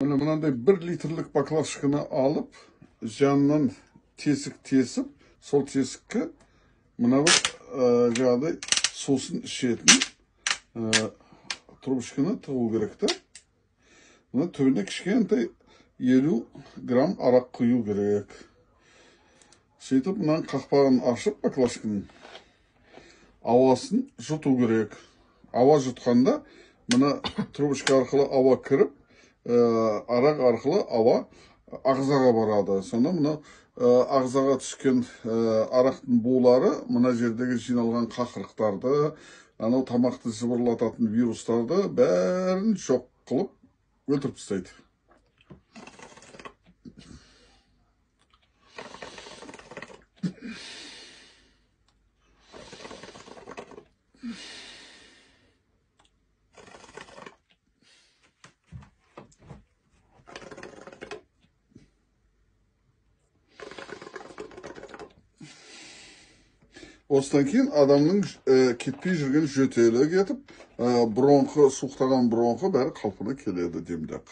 Mınандай 1 litrlik baklашканы alıp, жанынан тесік тесіп, сол тесікке мына бір жаңағыдай сосын ішетін трубочканы тығу керек та. Мына түбіне кішкентай 50 грамм арақ құю керек. Сөйтіп, мынаның қақпағын ашып, баклашканың ауасын жұту керек. Ауа жұтқанда, мына трубочка арқылы ауа кіріп, арақ арқылы ауа ағзаға барады. Сонда мына ағзаға түскен арақтың булары мына жердегі жиналған қақырықтарды, анау тамақты жыбырлататын вирустарды бәрін жоқ қылып өлтіріп тастайды. Осыдан кейін адамның кетпей жүрген жөтелі кетіп, бронхы, суықтаған бронхы бәрі қалпына келеді демдеп.